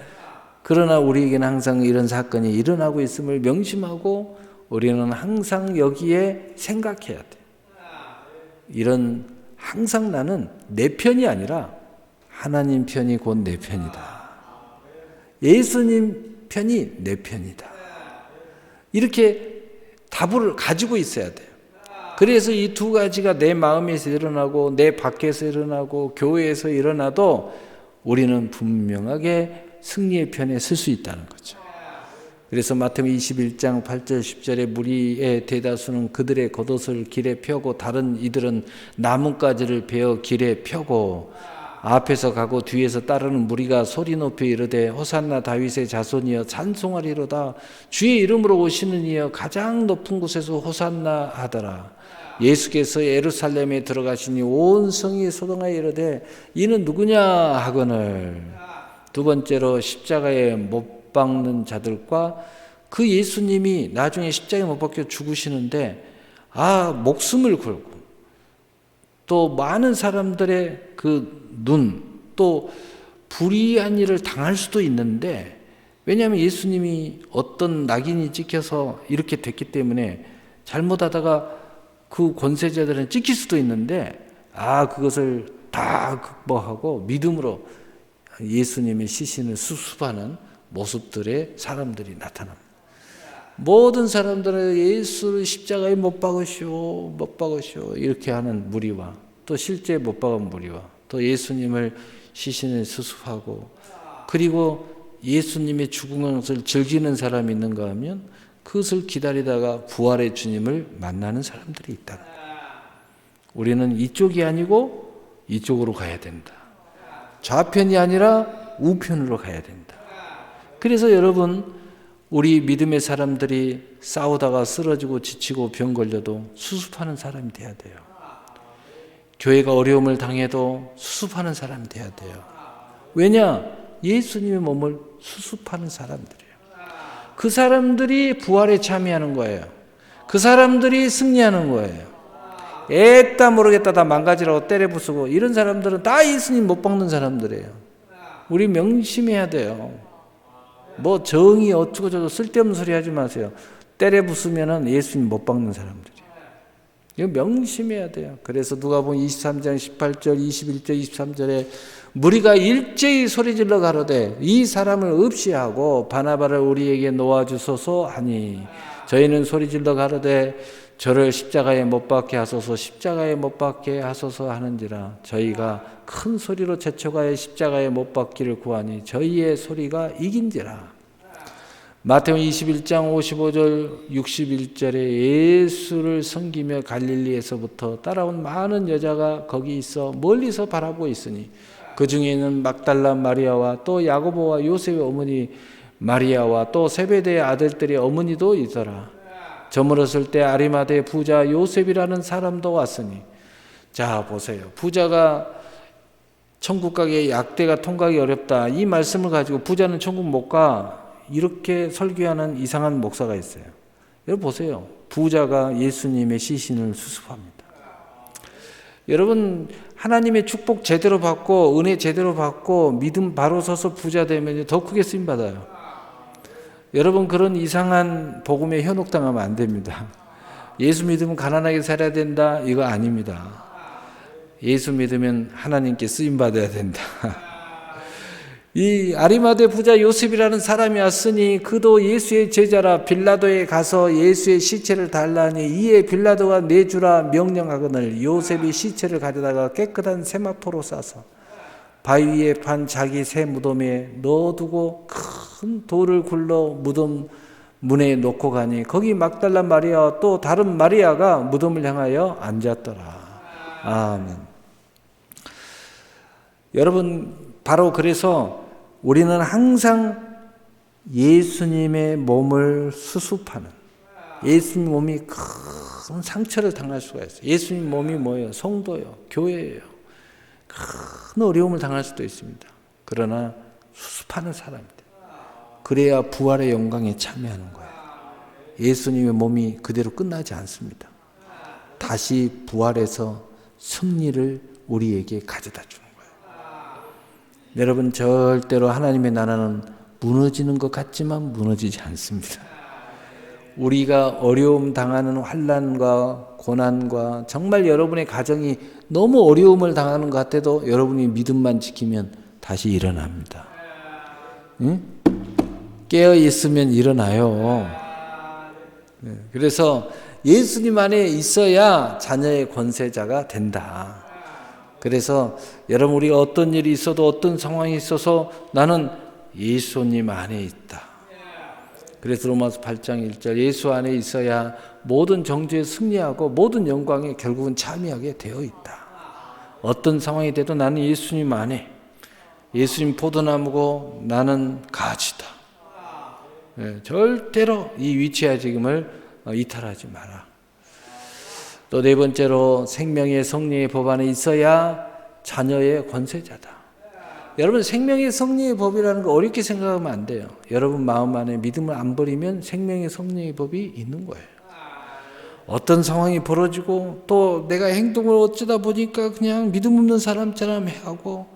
그러나 우리에게는 항상 이런 사건이 일어나고 있음을 명심하고 우리는 항상 여기에 생각해야 돼. 이런 항상 나는 내 편이 아니라 하나님 편이 곧 내 편이다. 예수님 편이 내 편이다. 이렇게 답을 가지고 있어야 돼요. 그래서 이 두 가지가 내 마음에서 일어나고 내 밖에서 일어나고 교회에서 일어나도 우리는 분명하게 승리의 편에 설 수 있다는 거죠. 그래서 마태복음 21장 8절 10절에 무리의 대다수는 그들의 겉옷을 길에 펴고 다른 이들은 나뭇가지를 베어 길에 펴고 앞에서 가고 뒤에서 따르는 무리가 소리 높여 이르되 호산나 다윗의 자손이여 찬송하리로다. 주의 이름으로 오시는 이여 가장 높은 곳에서 호산나 하더라. 예수께서 예루살렘에 들어가시니 온 성이 소동하여 이르되 이는 누구냐 하거늘. 두 번째로 십자가에 못 박는 자들과 그 예수님이 나중에 십자가에 못 박혀 죽으시는데 목숨을 걸고 또 많은 사람들의 그 눈, 또 불의한 일을 당할 수도 있는데, 왜냐하면 예수님이 어떤 낙인이 찍혀서 이렇게 됐기 때문에 잘못하다가 그 권세자들은 찍힐 수도 있는데 그것을 다 극복하고 믿음으로 예수님의 시신을 수습하는 모습들의 사람들이 나타납니다. 모든 사람들은 예수를 십자가에 못 박으시오 이렇게 하는 무리와 또 실제 못 박은 무리와 또 예수님을 시신을 수습하고 그리고 예수님의 죽은 것을 즐기는 사람이 있는가 하면 그것을 기다리다가 부활의 주님을 만나는 사람들이 있다. 우리는 이쪽이 아니고 이쪽으로 가야 된다. 좌편이 아니라 우편으로 가야 된다. 그래서 여러분, 우리 믿음의 사람들이 싸우다가 쓰러지고 지치고 병 걸려도 수습하는 사람이 돼야 돼요. 교회가 어려움을 당해도 수습하는 사람이 돼야 돼요. 왜냐? 예수님의 몸을 수습하는 사람들이에요. 그 사람들이 부활에 참여하는 거예요. 그 사람들이 승리하는 거예요. 애따 모르겠다 다 망가지라고 때려 부수고 이런 사람들은 다 예수님 못 박는 사람들이에요. 우리 명심해야 돼요. 뭐 정의 어쩌고 저쩌고 쓸데없는 소리 하지 마세요. 때려 부수면은 예수님 못 박는 사람들이에요. 이거 명심해야 돼요. 그래서 누가복음 23장 18절, 21절, 23절에 무리가 일제히 소리질러 가로되 이 사람을 없이 하고 바나바를 우리에게 놓아주소서 하니 저희는 소리질러 가로되 저를 십자가에 못 박게 하소서 십자가에 못 박게 하소서 하는지라 저희가 큰 소리로 제쳐가에 십자가에 못 박기를 구하니 저희의 소리가 이긴지라. 마태복음 21장 55절 61절에 예수를 섬기며 갈릴리에서부터 따라온 많은 여자가 거기 있어 멀리서 바라보고 있으니 그 중에는 막달라 마리아와 또 야고보와 요셉의 어머니 마리아와 또 세베대의 아들들의 어머니도 있더라. 저물었을 때 아리마대 부자 요셉이라는 사람도 왔으니. 자 보세요. 부자가 천국 가기에 약대가 통과하기 어렵다. 이 말씀을 가지고 부자는 천국 못 가. 이렇게 설교하는 이상한 목사가 있어요. 여러분 보세요. 부자가 예수님의 시신을 수습합니다. 여러분 하나님의 축복 제대로 받고 은혜 제대로 받고 믿음 바로 서서 부자 되면 더 크게 쓰임 받아요. 여러분 그런 이상한 복음에 현혹당하면 안 됩니다. 예수 믿으면 가난하게 살아야 된다 이거 아닙니다. 예수 믿으면 하나님께 쓰임 받아야 된다. 이 아리마대 부자 요셉이라는 사람이 왔으니 그도 예수의 제자라 빌라도에 가서 예수의 시체를 달라니 이에 빌라도가 내주라 명령하거늘 요셉이 시체를 가져다가 깨끗한 세마포로 싸서 바위 위에 판 자기 새 무덤에 넣어두고 큰 돌을 굴러 무덤 문에 놓고 가니 거기 막달라 마리아와 또 다른 마리아가 무덤을 향하여 앉았더라. 아멘. 여러분 바로 그래서 우리는 항상 예수님의 몸을 수습하는 예수님 몸이 큰 상처를 당할 수가 있어요. 예수님 몸이 뭐예요? 성도예요. 교회예요. 큰 어려움을 당할 수도 있습니다. 그러나 수습하는 사람입니다. 그래야 부활의 영광에 참여하는 거예요. 예수님의 몸이 그대로 끝나지 않습니다. 다시 부활해서 승리를 우리에게 가져다 주는 거예요. 여러분 절대로 하나님의 나라는 무너지는 것 같지만 무너지지 않습니다. 우리가 어려움 당하는 환난과 고난과 정말 여러분의 가정이 너무 어려움을 당하는 것 같아도 여러분이 믿음만 지키면 다시 일어납니다. 응? 깨어 있으면 일어나요. 그래서 예수님 안에 있어야 자녀의 권세자가 된다. 그래서 여러분 우리가 어떤 일이 있어도 어떤 상황이 있어서 나는 예수님 안에 있다. 그래서 로마서 8장 1절 예수 안에 있어야 모든 정죄에 승리하고 모든 영광에 결국은 참여하게 되어 있다. 어떤 상황이 돼도 나는 예수님 안에 예수님 포도나무고 나는 가지다. 절대로 이 위치하직임을 이탈하지 마라. 또 네 번째로 생명의 성리의 법 안에 있어야 자녀의 권세자다. 여러분 생명의 성리의 법이라는 거 어렵게 생각하면 안 돼요. 여러분 마음 안에 믿음을 안 버리면 생명의 성리의 법이 있는 거예요. 어떤 상황이 벌어지고 또 내가 행동을 어쩌다 보니까 그냥 믿음 없는 사람처럼 하고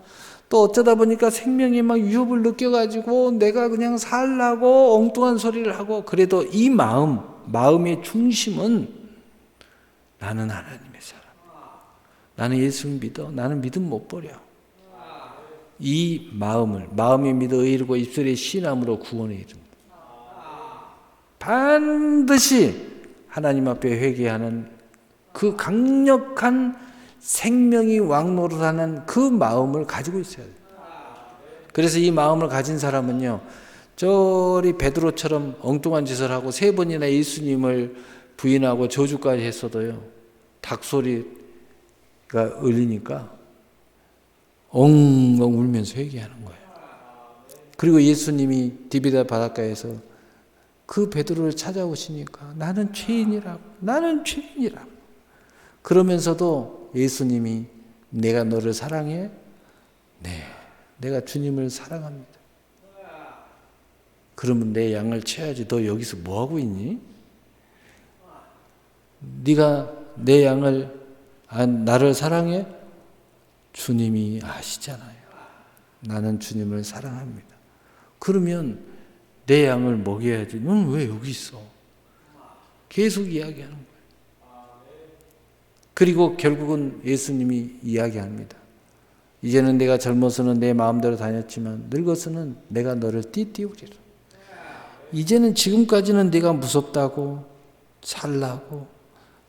또 어쩌다 보니까 생명에 막 위협을 느껴가지고 내가 그냥 살라고 엉뚱한 소리를 하고 그래도 이 마음의 중심은 나는 하나님의 사람. 나는 예수를 믿어. 나는 믿음 못 버려. 이 마음이 믿어 의르고 입술의 신함으로 구원에 이릅니다. 반드시 하나님 앞에 회개하는 그 강력한 생명이 왕노릇하는 그 마음을 가지고 있어야 돼요. 그래서 이 마음을 가진 사람은요, 저리 베드로처럼 엉뚱한 짓을 하고 3번이나 예수님을 부인하고 저주까지 했어도요, 닭소리가 울리니까 엉엉 울면서 회개하는 거예요. 그리고 예수님이 디비다 바닷가에서 그 베드로를 찾아오시니까 나는 죄인이라고. 그러면서도 예수님이 내가 너를 사랑해? 네, 내가 주님을 사랑합니다. 그러면 내 양을 쳐야지. 너 여기서 뭐하고 있니? 네가 내 양을 나를 사랑해? 주님이 아시잖아요. 나는 주님을 사랑합니다. 그러면 내 양을 먹여야지. 넌 왜 여기 있어? 계속 이야기하는 거예요. 그리고 결국은 예수님이 이야기합니다. 이제는 내가 젊어서는 내 마음대로 다녔지만 늙어서는 내가 너를 띠띠우리라. 이제는 지금까지는 네가 무섭다고 살라고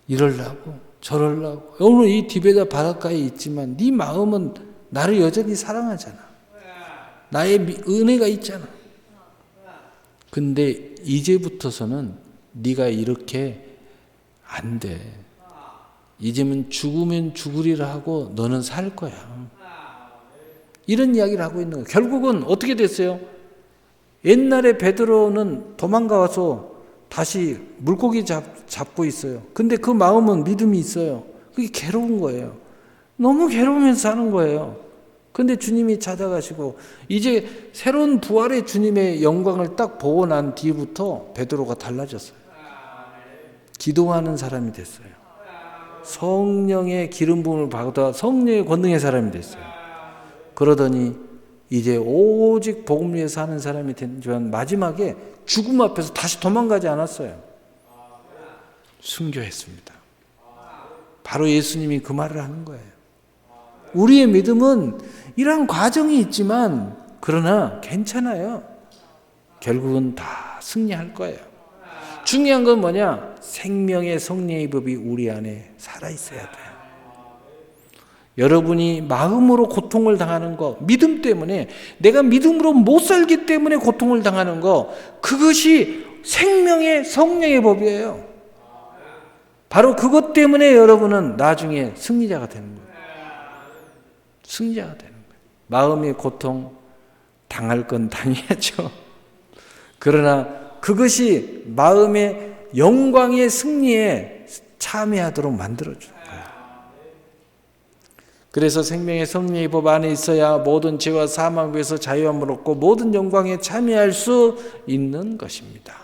이럴라고 저럴라고 오늘 이 디베다 바닷가에 있지만 네 마음은 나를 여전히 사랑하잖아. 나의 은혜가 있잖아. 근데 이제부터서는 네가 이렇게 안 돼. 이제는 죽으면 죽으리라 하고 너는 살 거야. 이런 이야기를 하고 있는 거예요. 결국은 어떻게 됐어요? 옛날에 베드로는 도망가 와서 다시 물고기 잡고 있어요. 근데 그 마음은 믿음이 있어요. 그게 괴로운 거예요. 너무 괴로우면서 사는 거예요. 근데 주님이 찾아가시고 이제 새로운 부활의 주님의 영광을 딱 보고 난 뒤부터 베드로가 달라졌어요. 기도하는 사람이 됐어요. 성령의 기름 부음을 받아 성령의 권능의 사람이 됐어요. 그러더니 이제 오직 복음 위에 사는 사람이 됐지만 마지막에 죽음 앞에서 다시 도망가지 않았어요. 순교했습니다. 바로 예수님이 그 말을 하는 거예요. 우리의 믿음은 이런 과정이 있지만 그러나 괜찮아요. 결국은 다 승리할 거예요. 중요한 건 뭐냐? 생명의 성령의 법이 우리 안에 살아있어야 돼요. 여러분이 마음으로 고통을 당하는 거, 믿음 때문에 내가 믿음으로 못 살기 때문에 고통을 당하는 거, 그것이 생명의 성령의 법이에요. 바로 그것 때문에 여러분은 나중에 승리자가 되는 거예요. 승리자가 되는 거예요. 마음의 고통 당할 건 당해야죠. 그러나 그것이 마음의 영광의 승리에 참여하도록 만들어줘요. 그래서 생명의 성령의 법 안에 있어야 모든 죄와 사망에서 자유함을 얻고 모든 영광에 참여할 수 있는 것입니다.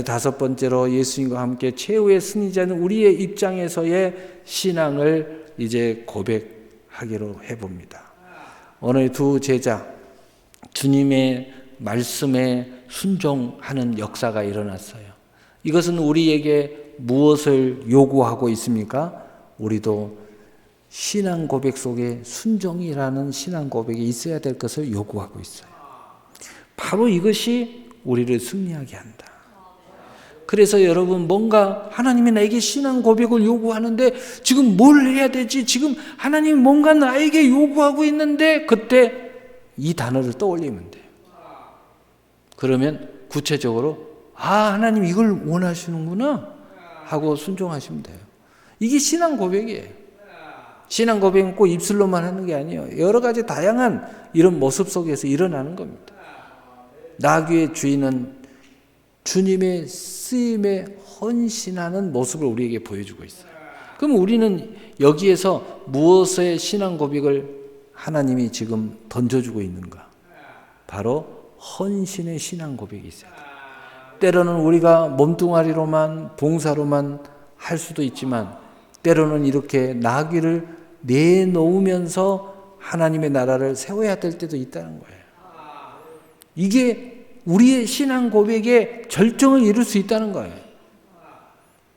다섯 번째로 예수님과 함께 최후의 승리자는 우리의 입장에서의 신앙을 이제 고백하기로 해봅니다. 오늘 두 제자 주님의 말씀에 순종하는 역사가 일어났어요. 이것은 우리에게 무엇을 요구하고 있습니까? 우리도 신앙 고백 속에 순종이라는 신앙 고백이 있어야 될 것을 요구하고 있어요. 바로 이것이 우리를 승리하게 한다. 그래서 여러분 뭔가 하나님이 나에게 신앙 고백을 요구하는데 지금 뭘 해야 되지? 지금 하나님이 뭔가 나에게 요구하고 있는데 그때 이 단어를 떠올리면 돼요. 그러면 구체적으로 하나님 이걸 원하시는구나 하고 순종하시면 돼요. 이게 신앙 고백이에요. 신앙 고백은 꼭 입술로만 하는 게 아니에요. 여러 가지 다양한 이런 모습 속에서 일어나는 겁니다. 나귀의 주인은 주님의 쓰임에 헌신하는 모습을 우리에게 보여주고 있어요. 그럼 우리는 여기에서 무엇의 신앙 고백을 하나님이 지금 던져주고 있는가? 바로 헌신의 신앙 고백이 있어야 돼요. 때로는 우리가 몸뚱아리로만 봉사로만 할 수도 있지만 때로는 이렇게 나귀를 내놓으면서 하나님의 나라를 세워야 될 때도 있다는 거예요. 이게 우리의 신앙 고백의 절정을 이룰 수 있다는 거예요.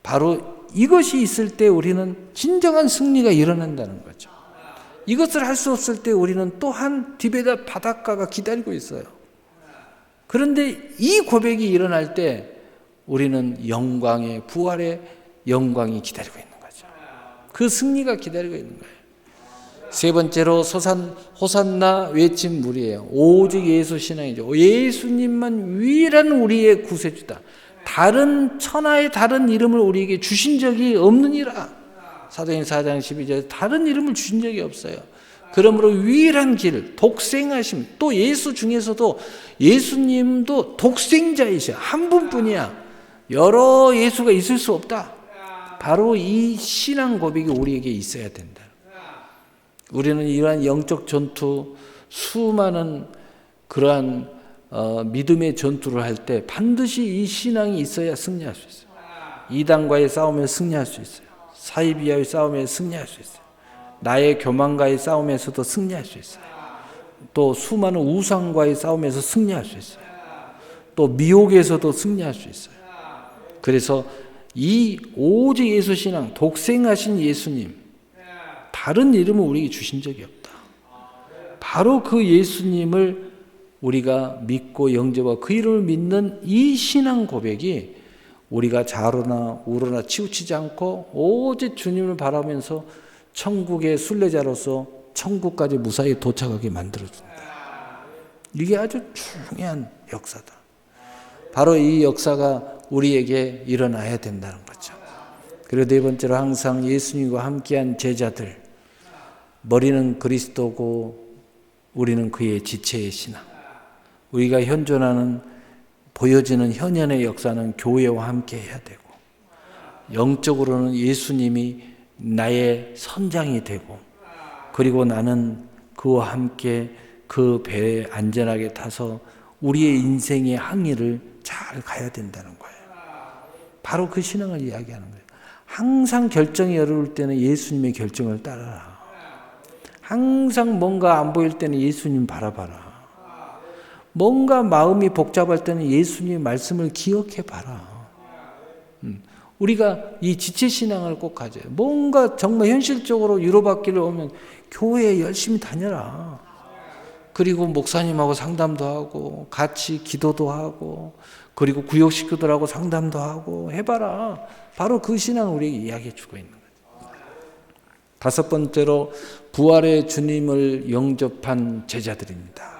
바로 이것이 있을 때 우리는 진정한 승리가 일어난다는 거죠. 이것을 할 수 없을 때 우리는 또한 디베다 바닷가가 기다리고 있어요. 그런데 이 고백이 일어날 때 우리는 영광의 부활의 영광이 기다리고 있는 거죠. 그 승리가 기다리고 있는 거예요. 세 번째로 호산나 외친 무리예요. 오직 예수 신앙이죠. 예수님만 유일한 우리의 구세주다. 다른 천하의 다른 이름을 우리에게 주신 적이 없느니라. 사도행전 4장 12절에 다른 이름을 주신 적이 없어요. 그러므로 유일한 길, 독생하심, 또 예수 중에서도 예수님도 독생자이셔. 한 분뿐이야. 여러 예수가 있을 수 없다. 바로 이 신앙 고백이 우리에게 있어야 된다. 우리는 이러한 영적 전투, 수많은 그러한 믿음의 전투를 할 때 반드시 이 신앙이 있어야 승리할 수 있어요. 이단과의 싸움에 승리할 수 있어요. 사이비와의 싸움에 승리할 수 있어요. 나의 교만과의 싸움에서도 승리할 수 있어요. 또 수많은 우상과의 싸움에서 승리할 수 있어요. 또 미혹에서도 승리할 수 있어요. 그래서 이 오직 예수 신앙, 독생하신 예수님, 다른 이름을 우리에게 주신 적이 없다. 바로 그 예수님을 우리가 믿고 영접하고 그 이름을 믿는 이 신앙 고백이 우리가 좌로나 우로나 치우치지 않고 오직 주님을 바라면서 천국의 순례자로서 천국까지 무사히 도착하게 만들어준다. 이게 아주 중요한 역사다. 바로 이 역사가 우리에게 일어나야 된다는 거죠. 그리고 네 번째로 항상 예수님과 함께한 제자들, 머리는 그리스도고 우리는 그의 지체의 신앙. 우리가 현존하는 보여지는 현현의 역사는 교회와 함께 해야 되고, 영적으로는 예수님이 나의 선장이 되고, 그리고 나는 그와 함께 그 배에 안전하게 타서 우리의 인생의 항해를 잘 가야 된다는 거예요. 바로 그 신앙을 이야기하는 거예요. 항상 결정이 어려울 때는 예수님의 결정을 따라라. 항상 뭔가 안 보일 때는 예수님 바라봐라. 뭔가 마음이 복잡할 때는 예수님의 말씀을 기억해 봐라. 우리가 이 지체신앙을 꼭 가져요. 뭔가 정말 현실적으로 유로받기를 오면 교회에 열심히 다녀라. 그리고 목사님하고 상담도 하고 같이 기도도 하고 그리고 구역 식구들하고 상담도 하고 해봐라. 바로 그 신앙을 우리에게 이야기해 주고 있는 거죠. 다섯 번째로 부활의 주님을 영접한 제자들입니다.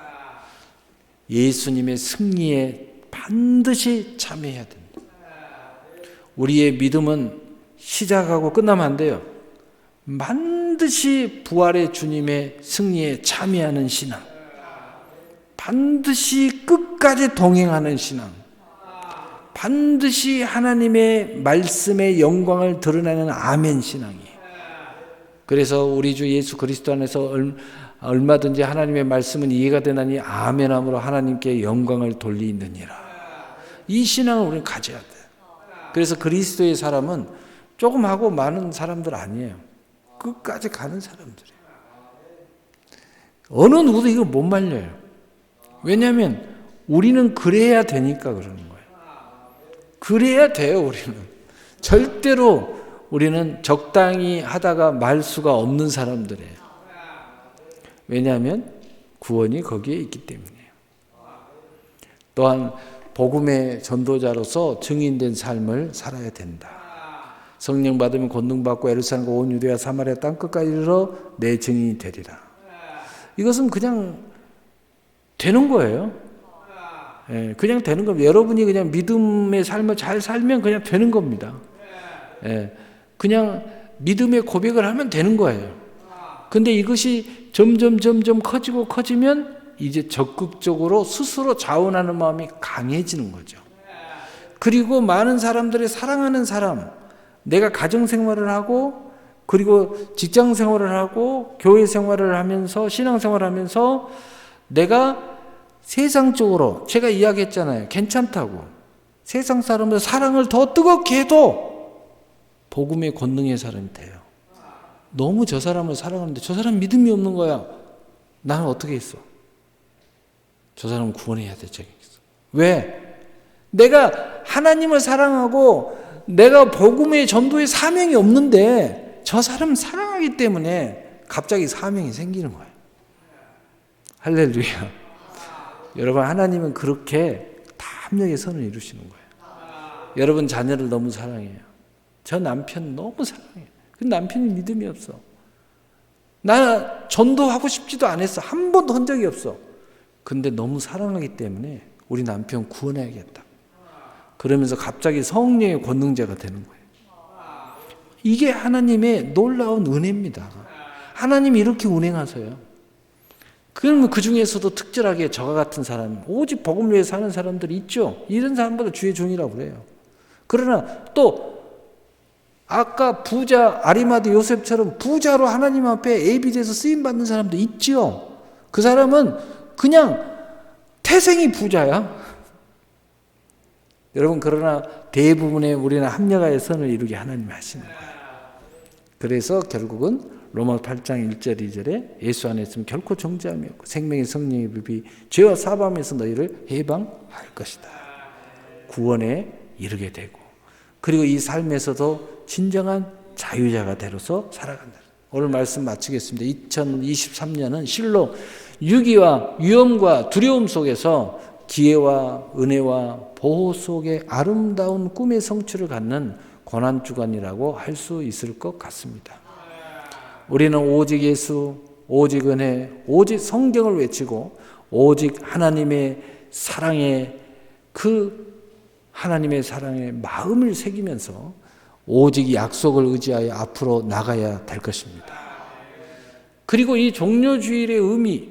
예수님의 승리에 반드시 참여해야 됩니다. 우리의 믿음은 시작하고 끝나면 안 돼요. 반드시 부활의 주님의 승리에 참여하는 신앙, 반드시 끝까지 동행하는 신앙, 반드시 하나님의 말씀의 영광을 드러내는 아멘 신앙이에요. 그래서 우리 주 예수 그리스도 안에서 얼마든지 하나님의 말씀은 이해가 되나니 아멘함으로 하나님께 영광을 돌리느니라. 이 신앙을 우리는 가져야 돼요. 그래서 그리스도의 사람은 조금 하고 많은 사람들 아니에요. 끝까지 가는 사람들이에요. 어느 누구도 이거 못 말려요. 왜냐하면 우리는 그래야 되니까 그러는 거예요. 그래야 돼요. 우리는 절대로 우리는 적당히 하다가 말 수가 없는 사람들이에요. 왜냐하면 구원이 거기에 있기 때문이에요. 또한 복음의 전도자로서 증인된 삶을 살아야 된다. 성령 받으면 권능받고 예루살렘과 온 유대와 사마리아 땅끝까지 이르러 내 증인이 되리라. 이것은 그냥 되는 거예요. 예, 그냥 되는 겁니다. 여러분이 그냥 믿음의 삶을 잘 살면 그냥 되는 겁니다. 예, 그냥 믿음의 고백을 하면 되는 거예요. 근데 이것이 점점 커지면 이제 적극적으로 스스로 자원하는 마음이 강해지는 거죠. 그리고 많은 사람들이 사랑하는 사람, 내가 가정생활을 하고 그리고 직장생활을 하고 교회 생활을 하면서 신앙생활을 하면서 내가 세상적으로 제가 이야기했잖아요. 괜찮다고. 세상 사람들 사랑을 더 뜨겁게 해도 복음의 권능의 사람이 돼요. 너무 저 사람을 사랑하는데 저 사람 믿음이 없는 거야. 나는 어떻게 했어? 저 사람은 구원해야 될 적이 있어. 왜? 내가 하나님을 사랑하고 내가 복음의 전도의 사명이 없는데 저 사람을 사랑하기 때문에 갑자기 사명이 생기는 거예요. 할렐루야. 여러분, 하나님은 그렇게 탐욕의 선을 이루시는 거예요. 여러분 자녀를 너무 사랑해요. 저 남편 너무 사랑해요. 근데 남편이 믿음이 없어. 나 전도하고 싶지도 않았어. 한 번도 한 적이 없어. 근데 너무 사랑하기 때문에 우리 남편 구원해야겠다. 그러면서 갑자기 성령의 권능자가 되는 거예요. 이게 하나님의 놀라운 은혜입니다. 하나님이 이렇게 운행하세요. 그러면 그 중에서도 특별하게 저와 같은 사람, 오직 복음을 위해 사는 사람들이 있죠. 이런 사람들을 주의 종이라고 그래요. 그러나 또 아까 부자 아리마대 요셉처럼 부자로 하나님 앞에 예비돼서 쓰임받는 사람도 있죠. 그 사람은 그냥 태생이 부자야. 여러분, 그러나 대부분의 우리는 합력하여 선을 이루게 하나님이 하시는 거예요. 그래서 결국은 로마 8장 1절 2절에 예수 안에 있으면 결코 정죄함이 없고 생명의 성령의 법이 죄와 사함에서 너희를 해방할 것이다. 구원에 이르게 되고 그리고 이 삶에서도 진정한 자유자가 되로서 살아간다. 오늘 말씀 마치겠습니다. 2023년은 실로 위기와 위험과 두려움 속에서 기회와 은혜와 보호 속에 아름다운 꿈의 성취를 갖는 고난주간이라고 할 수 있을 것 같습니다. 우리는 오직 예수, 오직 은혜, 오직 성경을 외치고 오직 하나님의 사랑에 하나님의 사랑에 마음을 새기면서 오직 약속을 의지하여 앞으로 나가야 될 것입니다. 그리고 이 종료주일의 의미,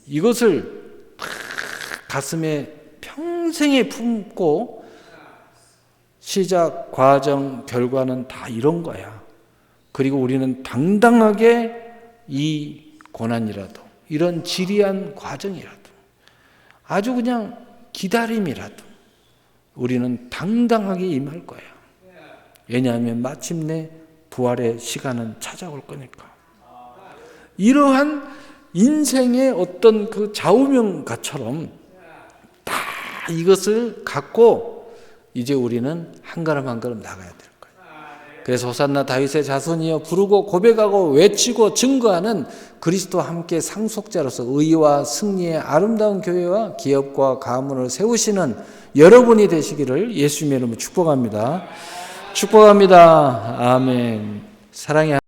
이것을 가슴에 평생에 품고 시작, 과정, 결과는 다 이런 거야. 그리고 우리는 당당하게 이 고난이라도, 이런 지리한 과정이라도, 아주 그냥 기다림이라도 우리는 당당하게 임할 거야. 왜냐하면 마침내 부활의 시간은 찾아올 거니까. 이러한 인생의 어떤 그 좌우명가처럼 다 이것을 갖고 이제 우리는 한 걸음 한 걸음 나가야 될 거예요. 그래서 호산나 다윗의 자손이여 부르고 고백하고 외치고 증거하는 그리스도와 함께 상속자로서 의와 승리의 아름다운 교회와 기업과 가문을 세우시는 여러분이 되시기를 예수님의 이름으로 축복합니다. 축복합니다. 아멘. 사랑의